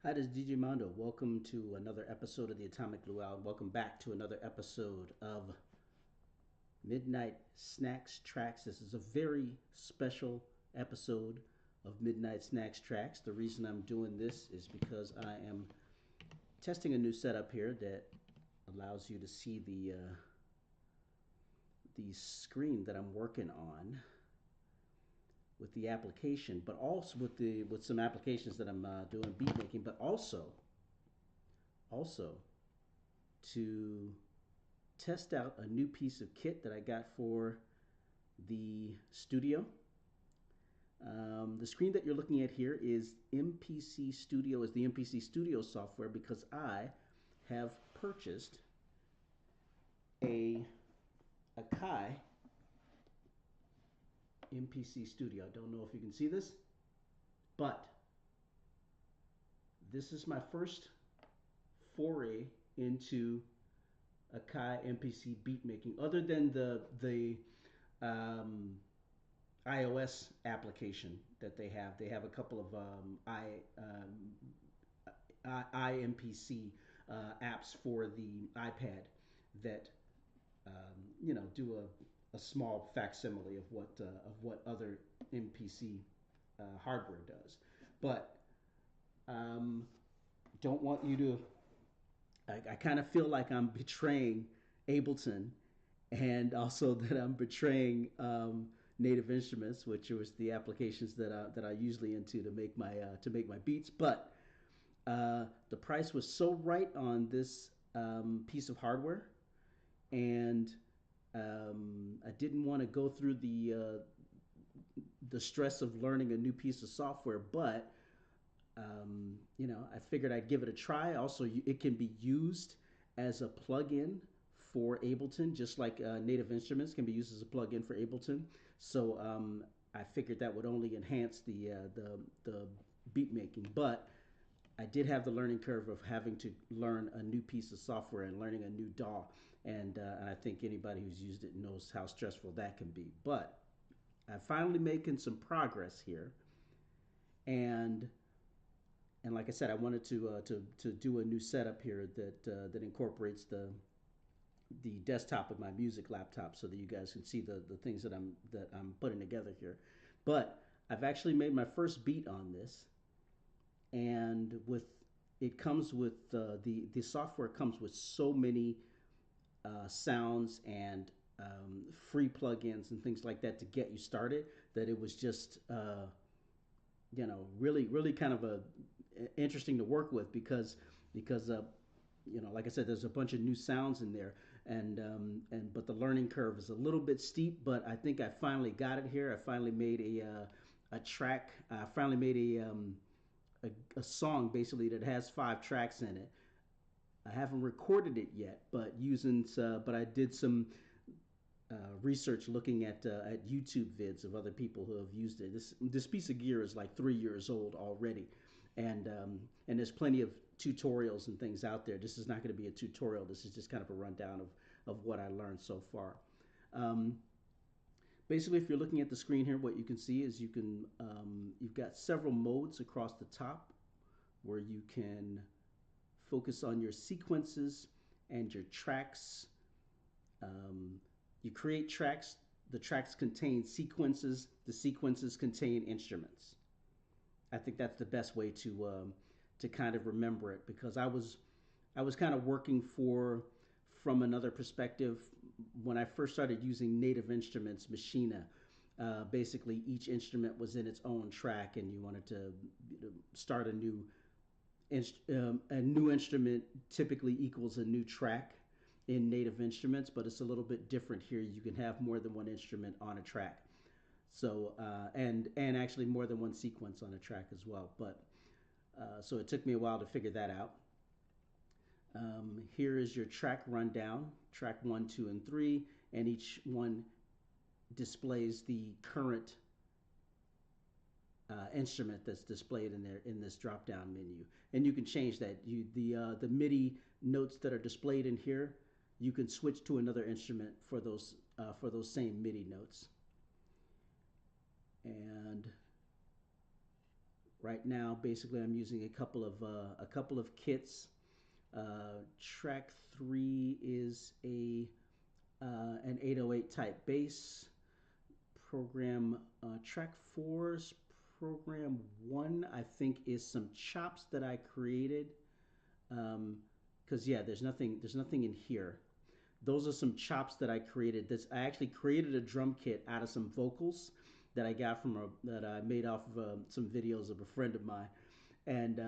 Hi, this is DJ Mondo. Welcome to another episode of the Atomic Luau. Welcome back to another episode of Midnight Snax Tracks. This is a very special episode of Midnight Snax Tracks. The reason I'm doing this is because I am testing a new setup here that allows you to see the screen that I'm working on with the application, but also with some applications that I'm doing beat making, but also to test out a new piece of kit that I got for the studio. The screen that you're looking at here is MPC Studio, is the MPC Studio software, because I have purchased a Akai MPC Studio. I don't know if you can see this, but this is my first foray into Akai MPC beat making, other than the iOS application that they have. They have a couple of iMPC apps for the iPad that do a small facsimile of what other MPC hardware does, but don't want you to. I kind of feel like I'm betraying Ableton, and also that I'm betraying Native Instruments, which was the applications that I usually into to make my beats. But the price was so right on this piece of hardware, and I didn't want to go through the stress of learning a new piece of software, but I figured I'd give it a try. Also, it can be used as a plug-in for Ableton, just like Native Instruments can be used as a plug-in for Ableton. So I figured that would only enhance the beat making, but I did have the learning curve of having to learn a new piece of software and learning a new DAW, and I think anybody who's used it knows how stressful that can be. But I'm finally making some progress here, and like I said, I wanted to do a new setup here that incorporates the desktop of my music laptop, so that you guys can see the things that I'm putting together here. But I've actually made my first beat on this, and it comes with the software comes with so many sounds and free plugins and things like that to get you started, that it was just really kind of interesting to work with, because like I said, there's a bunch of new sounds in there, and but the learning curve is a little bit steep. But I think I finally got it here. I finally made a track. I finally made a song basically that has 5 tracks in it. I haven't recorded it yet, but but I did some research looking at YouTube vids of other people who have used it. This piece of gear is like 3 years old already, and there's plenty of tutorials and things out there. This is not going to be a tutorial. This is just kind of a rundown of what I learned so far. Basically, if you're looking at the screen here, what you can see is you've got several modes across the top where you can focus on your sequences and your tracks. You create tracks. The tracks contain sequences. The sequences contain instruments. I think that's the best way to kind of remember it, because I was kind of working from another perspective when I first started using Native Instruments Machina. Basically, each instrument was in its own track, and you wanted to start a new instrument typically equals a new track in Native Instruments, but it's a little bit different here. You can have more than one instrument on a track, so and actually more than one sequence on a track as well. But so it took me a while to figure that out. Here is your track rundown: track 1, 2, and 3, and each one displays the current instrument that's displayed in this drop down menu, and you can change that. The MIDI notes that are displayed in here, you can switch to another instrument for those same MIDI notes. And right now, basically, I'm using a couple of kits. Track 3 is a an 808 type bass. Program track 4's program 1, I think, is some chops that I created. Because yeah, there's nothing in here. Those are some chops that I created. This I actually created a drum kit out of some vocals that I got from that I made off of some videos of a friend of mine, and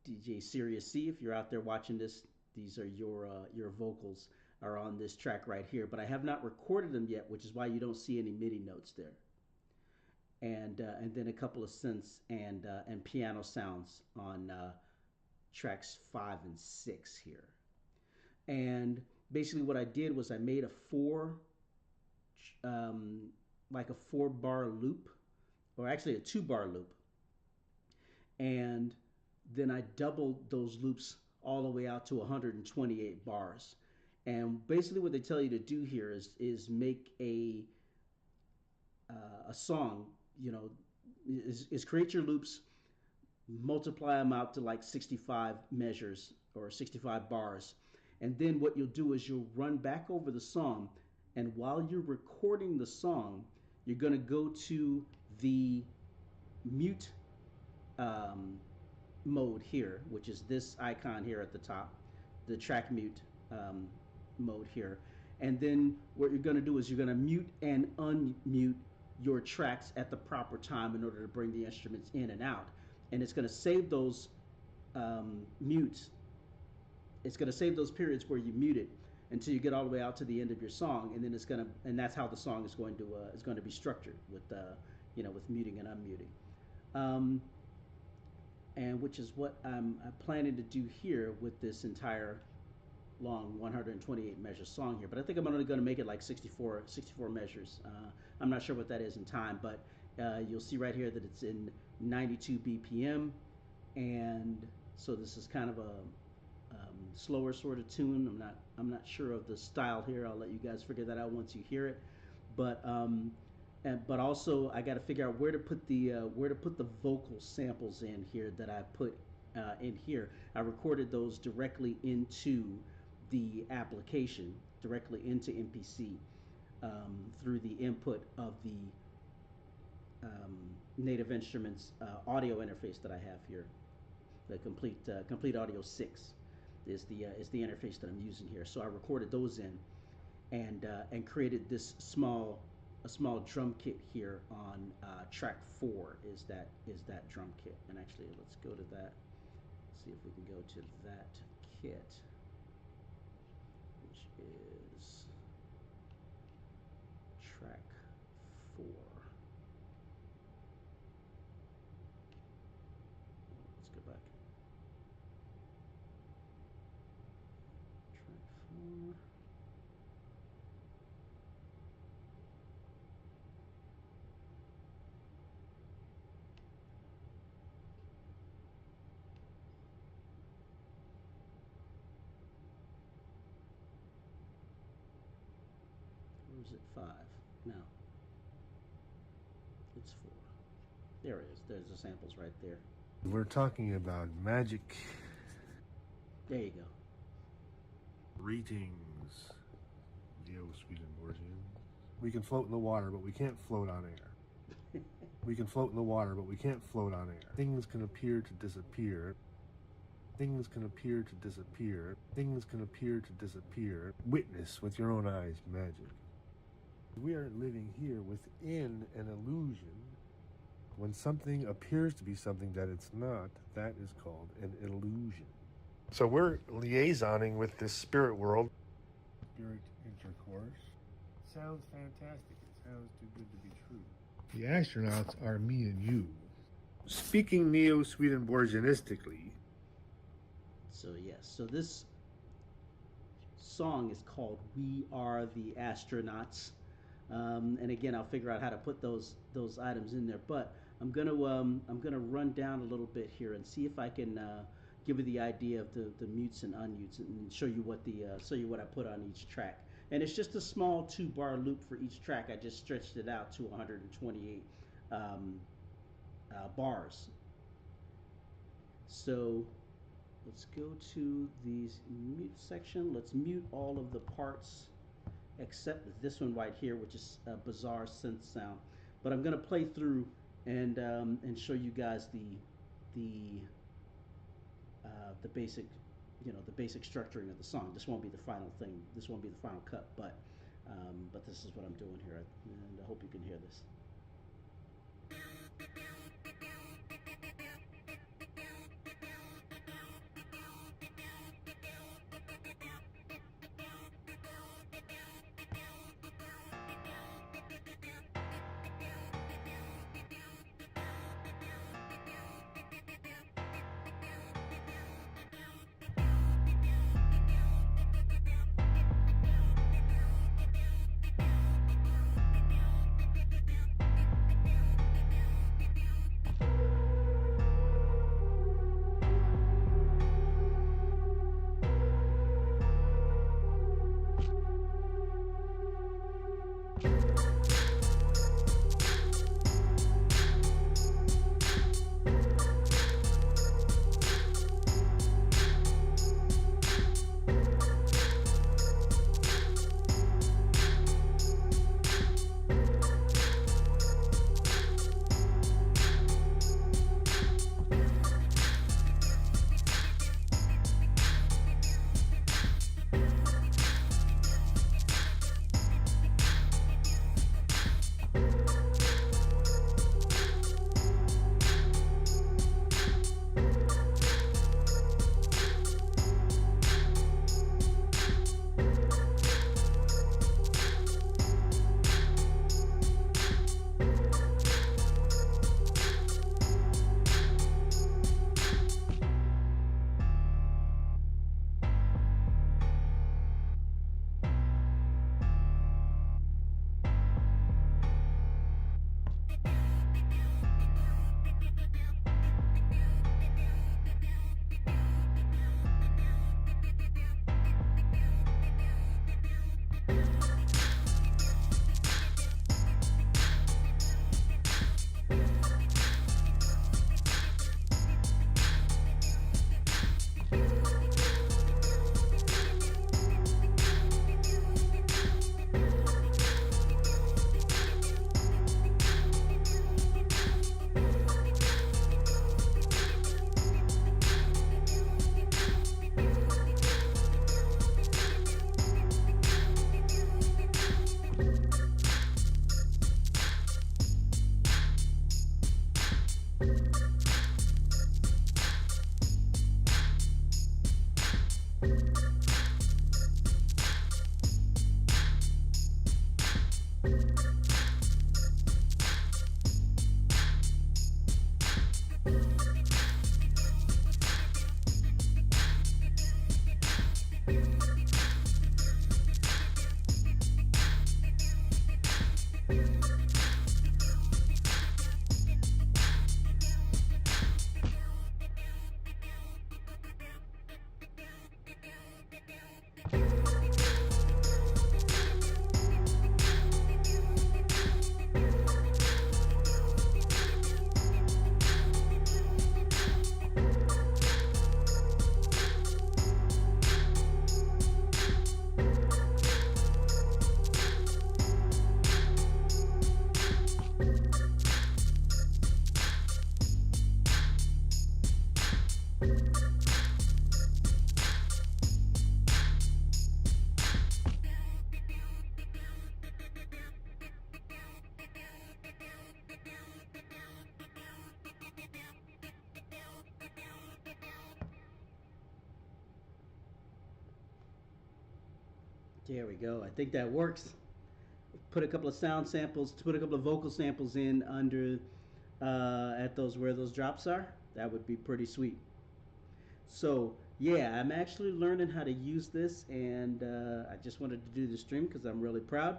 DJ Serious C, if you're out there watching this, these are your vocals are on this track right here. But I have not recorded them yet, which is why you don't see any MIDI notes there. And then a couple of synths and piano sounds on tracks 5 and 6 here. And basically, what I did was I made a um, like a 4 bar loop, or actually a 2 bar loop, and then I doubled those loops all the way out to 128 bars. And basically, what they tell you to do here is make a song. You know, is create your loops, multiply them out to like 65 measures or 65 bars, and then what you'll do is you'll run back over the song, and while you're recording the song, you're going to go to the mute um, mode here, which is this icon here at the top, the track mute um, mode here. And then what you're going to do is you're going to mute and unmute your tracks at the proper time in order to bring the instruments in and out. And it's going to save those mutes. It's going to save those periods where you mute it until you get all the way out to the end of your song, and then it's going to, and that's how the song is going to be structured with with muting and unmuting. And which is what I'm planning to do here with this entire long 128 measure song here. But I think I'm only going to make it like 64 measures. I'm not sure what that is in time, but you'll see right here that it's in 92 BPM, and so this is kind of a slower sort of tune. I'm not sure of the style here. I'll let you guys figure that out once you hear it. But but also I got to figure out where to put the vocal samples in here that I put in here. I recorded those directly into the application, directly into MPC through the input of the Native Instruments audio interface that I have here. The complete audio 6 is the interface that I'm using here. So I recorded those in and created this a small drum kit here on track 4 is that drum kit. And actually, let's go to that. See if we can go to that kit, which is track 4. Let's go back. Track 4. Or is it 5? No. It's 4. There it is. There's the samples right there. We're talking about magic. There you go. Greetings, Neo Swedenborgians. We can float in the water, but we can't float on air. We can float in the water, but we can't float on air. Things can appear to disappear. Things can appear to disappear. Things can appear to disappear. Witness with your own eyes magic. We are living here within an illusion. When something appears to be something that it's not, that is called an illusion. So we're liaisoning with this spirit world. Spirit intercourse. Sounds fantastic. It sounds too good to be true. The astronauts are me and you. Speaking Neo-Swedenborgianistically. So yes, so this song is called "We Are the Astronauts," and again, I'll figure out how to put those items in there. But I'm gonna run down a little bit here and see if I can give you the idea of the mutes and unmutes and show you what I put on each track. And it's just a small 2-bar loop for each track. I just stretched it out to 128 bars. So let's go to the mute section. Let's mute all of the parts except this one right here, which is a bizarre synth sound. But I'm gonna play through and show you guys the the basic, the basic structuring of the song. This won't be the final thing. This won't be the final cut, but this is what I'm doing here, and I hope you can hear this. There we go. I think that works. Put a couple of sound samples, put a couple of vocal samples in under at those where those drops are. That would be pretty sweet. So yeah, I'm actually learning how to use this, and I just wanted to do the stream because I'm really proud,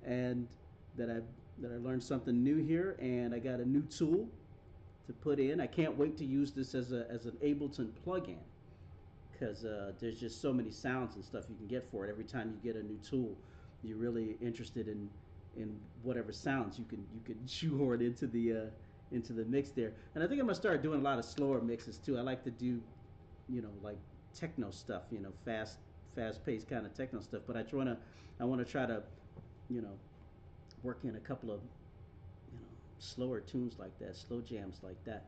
and that I learned something new here, and I got a new tool to put in. I can't wait to use this as an Ableton plugin because there's just so many sounds and stuff you can get for it. Every time you get a new tool, you're really interested in whatever sounds you can shoehorn into the mix there. And I think I'm gonna start doing a lot of slower mixes too. I like to do, like techno stuff, fast paced kind of techno stuff. But I want to try to, you know, work in a couple of, slower tunes like that, slow jams like that.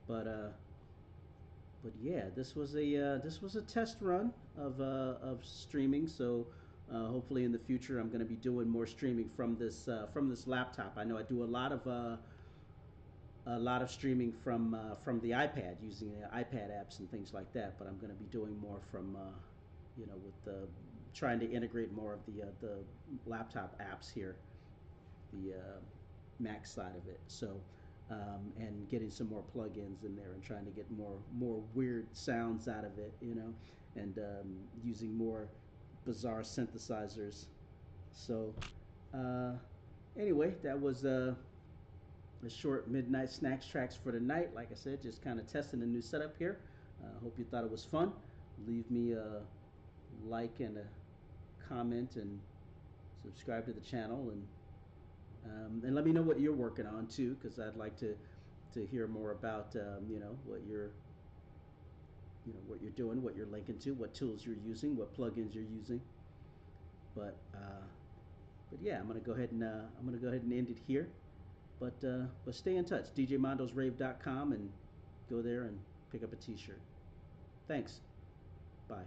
But yeah, this was a test run of streaming. So hopefully in the future I'm going to be doing more streaming from this laptop. I know I do a lot of streaming from the iPad using the iPad apps and things like that. But I'm going to be doing more from with the trying to integrate more of the laptop apps here, the Mac side of it. So and getting some more plugins in there and trying to get more weird sounds out of it, and using more bizarre synthesizers. So uh, anyway, that was a short midnight snacks tracks for tonight. Like I said, just kind of testing a new setup here. Hope you thought it was fun. Leave me a like and a comment and subscribe to the channel, and let me know what you're working on too, because I'd like to hear more about what you're doing, what you're linking to, what tools you're using, what plugins you're using. But yeah, I'm gonna go ahead and end it here. But stay in touch. DJMondosRave.com, and go there and pick up a T-shirt. Thanks. Bye.